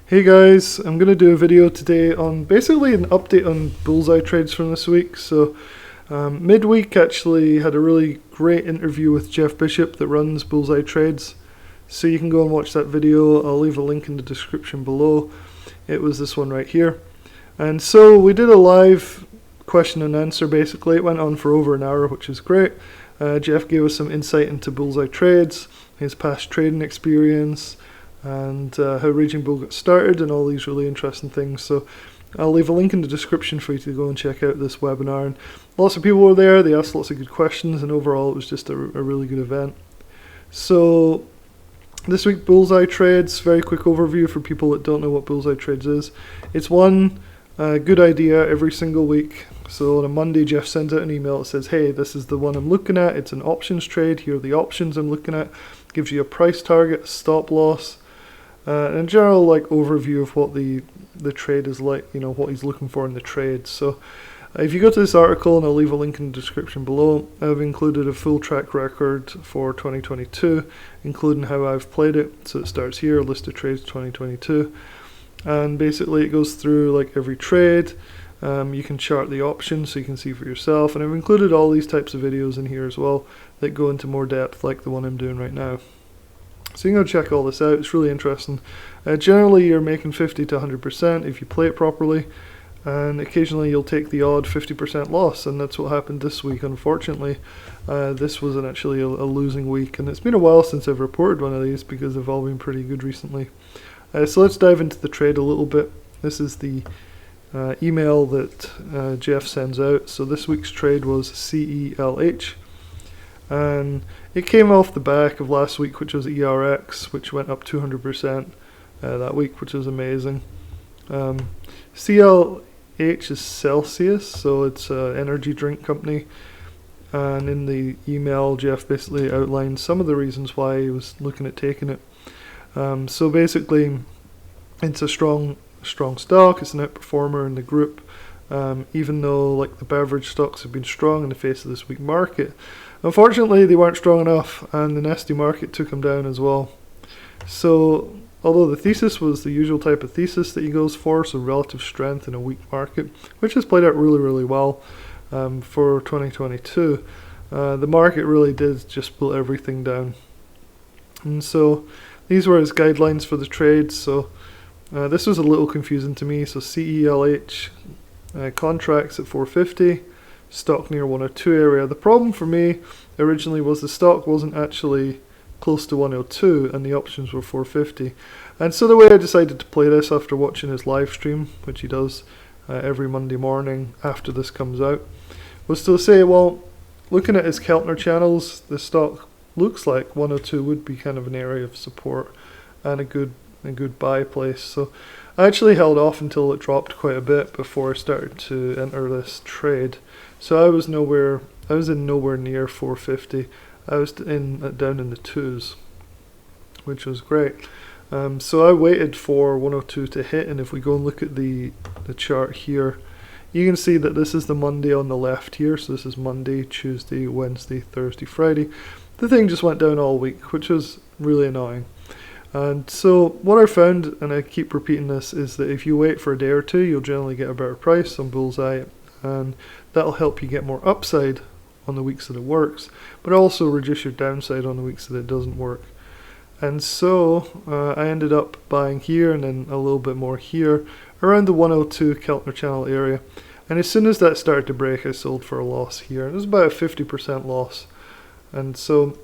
Hey guys, I'm going to do a video today on basically an update on Bullseye trades from this week. So midweek actually had a really great interview with Jeff Bishop that runs Bullseye Trades. So you can go and watch that video. I'll leave a link in the description below. It was this one right here. And so we did a live question and answer basically. It went on for over an hour, which is great. Jeff gave us some insight into Bullseye Trades, his past trading experience, and how Raging Bull got started and all these really interesting things. So I'll leave a link in the description for you to go and check out this webinar. And lots of people were there, they asked lots of good questions, and overall it was just a really good event. So this week, Bullseye Trades, very quick overview for people that don't know what Bullseye Trades is. It's one good idea every single week. So on a Monday, Jeff sends out an email that says, hey, this is the one I'm looking at. It's an options trade. Here are the options I'm looking at. Gives you a price target, a stop loss, and a general overview of what the trade is like, what he's looking for in the trade. So if you go to this article, and I'll leave a link in the description below, I've included a full track record for 2022, including how I've played it. So it starts here, list of trades 2022, and basically it goes through every trade. You can chart the options so you can see for yourself, and I've included all these types of videos in here as well that go into more depth like the one I'm doing right now. So you can go check all this out. It's really interesting. Generally you're making 50 to 100% if you play it properly, and occasionally you'll take the odd 50% loss, and that's what happened this week. Unfortunately, this was actually a losing week, and it's been a while since I've reported one of these because they've all been pretty good recently. So let's dive into the trade a little bit. This is the email that Jeff sends out. So this week's trade was CELH, and it came off the back of last week, which was ERX, which went up 200% that week, which is amazing. CLH is Celsius, so it's an energy drink company, and in the email Jeff basically outlined some of the reasons why he was looking at taking it. So basically it's a strong stock, it's an outperformer in the group, even though the beverage stocks have been strong in the face of this weak market. Unfortunately, they weren't strong enough, and the nasty market took them down as well. So although the thesis was the usual type of thesis that he goes for, so relative strength in a weak market, which has played out really well for 2022, the market really did just pull everything down. And so these were his guidelines for the trade. So this was a little confusing to me. So CELH contracts at 450, stock near 102 area. The problem for me originally was the stock wasn't actually close to 102 and the options were 450. And so the way I decided to play this after watching his live stream, which he does every Monday morning after this comes out, was to say, well, looking at his Keltner channels, the stock looks like 102 would be kind of an area of support and a good buy place. So I actually held off until it dropped quite a bit before I started to enter this trade. So I was in nowhere near 450. I was down in the twos, which was great. So I waited for 102 to hit, and if we go and look at the chart here, you can see that this is the Monday on the left here. So this is Monday, Tuesday, Wednesday, Thursday, Friday. The thing just went down all week, which was really annoying. And so what I found, and I keep repeating this, is that if you wait for a day or two, you'll generally get a better price on Bullseye, and that'll help you get more upside on the weeks that it works, but also reduce your downside on the weeks that it doesn't work. And so I ended up buying here and then a little bit more here around the 102 Keltner channel area, and as soon as that started to break, I sold for a loss here. It was about a 50% loss. And so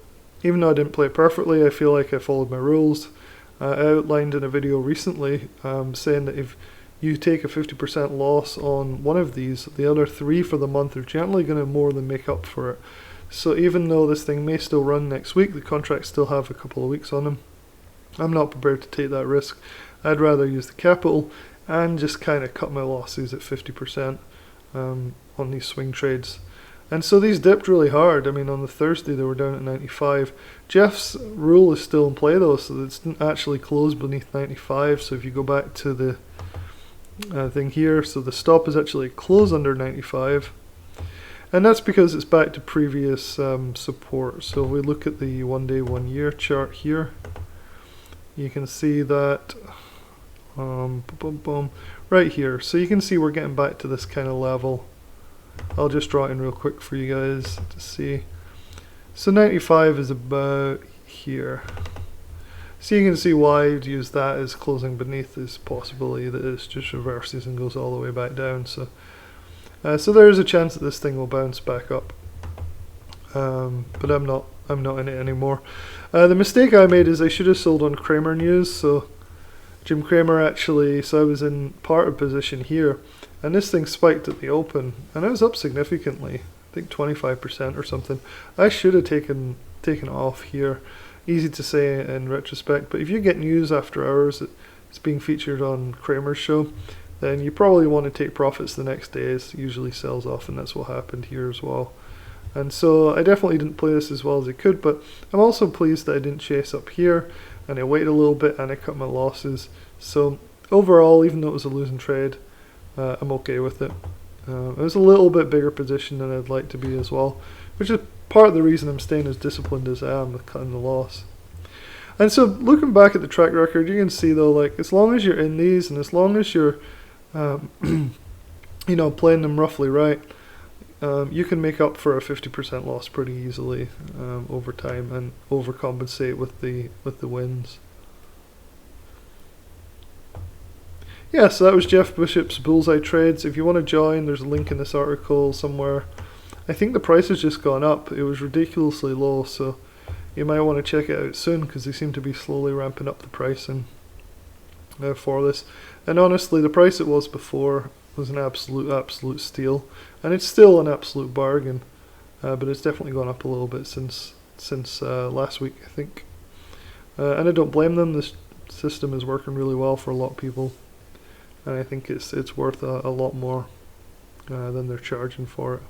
even though I didn't play it perfectly, I feel like I followed my rules. I outlined in a video recently saying that if you take a 50% loss on one of these, the other three for the month are generally going to more than make up for it. So even though this thing may still run next week, the contracts still have a couple of weeks on them. I'm not prepared to take that risk. I'd rather use the capital and just kind of cut my losses at 50% on these swing trades. And so these dipped really hard. I mean, on the Thursday they were down at 95. Jeff's rule is still in play though, so it's actually closed beneath 95. So if you go back to the thing here, so the stop is actually closed under 95, and that's because it's back to previous support. So if we look at the 1 day 1 year chart here, you can see that boom, boom, boom, right here. So you can see we're getting back to this kind of level. I'll just draw it in real quick for you guys to see. So 95 is about here. So you can see why I'd use that as closing beneath this possibility that it just reverses and goes all the way back down. So there is a chance that this thing will bounce back up, but I'm not in it anymore. The mistake I made is I should have sold on Kramer news. So Jim Cramer actually, so I was in part of position here, and this thing spiked at the open, and it was up significantly. I think 25% or something. I should have taken off here. Easy to say in retrospect, but if you get news after hours, it's being featured on Kramer's show, then you probably want to take profits the next day. It usually sells off, and that's what happened here as well. And so I definitely didn't play this as well as I could, but I'm also pleased that I didn't chase up here, and I waited a little bit and I cut my losses. So overall, even though it was a losing trade, I'm okay with it. It was a little bit bigger position than I'd like to be as well, which is part of the reason I'm staying as disciplined as I am with cutting the loss. And so looking back at the track record, you can see though, like, as long as you're in these and as long as you're you know, playing them roughly right, you can make up for a 50% loss pretty easily over time and overcompensate with the wins. Yeah, so that was Jeff Bishop's Bullseye trades. If you want to join, there's a link in this article somewhere. I think the price has just gone up. It was ridiculously low, so you might want to check it out soon because they seem to be slowly ramping up the pricing for this. And honestly, the price it was before was an absolute steal, and it's still an absolute bargain. But it's definitely gone up a little bit since last week, I think. And I don't blame them. This system is working really well for a lot of people, and I think it's worth a lot more than they're charging for it.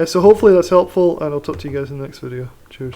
So hopefully that's helpful, and I'll talk to you guys in the next video. Cheers.